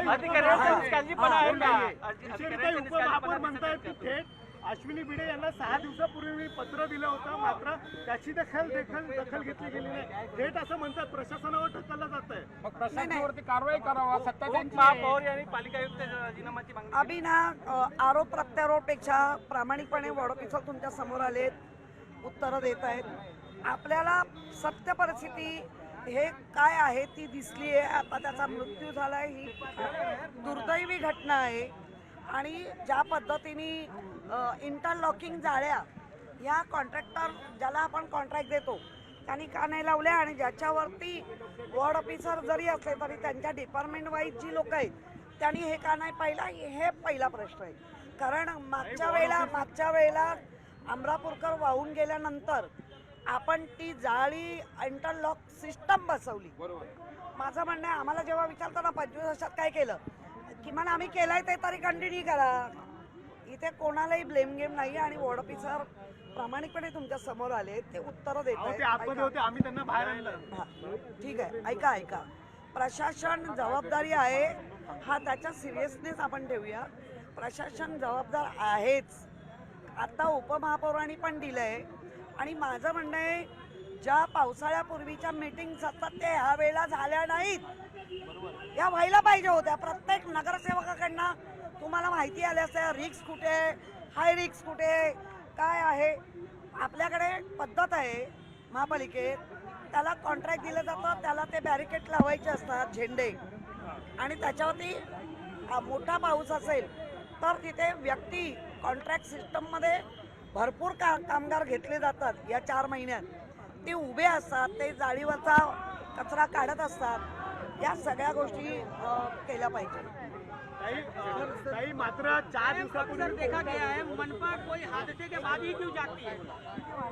अधिकाऱ्यांचा निष्काळजीपणा आहे का? अधिकाऱ्यांचा उपमहापौर म्हणतायत की थेट अश्विनी भिडे यांना 6 दिवसापूर्वी पत्र दिलं होतं, मात्र त्याची दखल घेतली गेली नाही. थेट असं म्हणतात प्रशासनावर ढकललं जात आहे. मग प्रशासनावरती कारवाई करावा. सत्ता त्यांची महापौर यांनी पालिका आयुक्तांच्या राजीनाम्याची मागणी आम्ही ना आरोप प्रत्यारोपपेक्षा प्रामाणिकपणे वडोपिसर तुमच्या समोर आलेत, उत्तरं देत आहेत. आपल्याला सत्य परिस्थिती हे काय आहे ती दिसली आहे. आता त्याचा मृत्यू झाला आहे, ही दुर्दैवी घटना आहे. आणि ज्या पद्धतीने इंटरलॉकिंग जाळ्या ह्या कॉन्ट्रॅक्टर ज्याला आपण कॉन्ट्रॅक्ट देतो त्यांनी का नाही लावल्या, आणि ज्याच्यावरती वॉर्ड ऑफिसर जरी असले तरी त्यांच्या डिपार्टमेंट वाईज जी लोक आहेत त्यांनी हे का नाही पाहिलं, हे पहिला प्रश्न आहे. कारण मागच्या वेळेला अमरापूरकर वाहून गेल्यानंतर आपण ती जाळी इंटरलॉक सिस्टम बसवली. माझं म्हणणं आहे, आम्हाला जेव्हा विचारताना 25 वर्षात काय केलं, किमान आम्ही केलंय ते तरी कंटिन्यू करा. इथे कोणालाही ब्लेम गेम नाही. आणि वॉर्ड ऑफिसर प्रामाणिकपणे तुमच्या समोर आले, ते उत्तरं देत ते आतमध्ये होते, आम्ही त्यांना बाहेर आणलं. ठीक आहे, ऐका. प्रशासन जबाबदारी आहे, हा त्याच्या सिरियसनेस आपण ठेवूया. प्रशासन जबाबदार आहेच. आता उपमहापौरांनी पण दिलंय. आणि माझं म्हणणं आहे, ज्या पावसाळ्यापूर्वीच्या मीटिंग्स असतात ते ह्या वेळेला झाल्या नाहीत, या व्हायला पाहिजे होत्या. प्रत्येक नगरसेवकाकडनं तुम्हाला माहिती आली असेल, रिक्स कुठे, हाय रिक्स कुठे, काय आहे. आपल्याकडे पद्धत आहे महापालिकेत, त्याला कॉन्ट्रॅक्ट दिलं जातं, त्याला ते बॅरिकेड लावायचे असतात, झेंडे. आणि त्याच्यावरती मोठा पाऊस असेल तर तिथे व्यक्ती कॉन्ट्रॅक्ट सिस्टममध्ये भरपूर कामगार घेतले जातात. या 4 महिन्यात ते उभे असतात, ते जाळीवरचा कचरा काढत असतात. या सगळ्या गोष्टी केल्या पाहिजे. मात्र 4 दिवसापूर्वी देखा गया है मनपा कोई हादसे के बाद ही क्यों जाती है?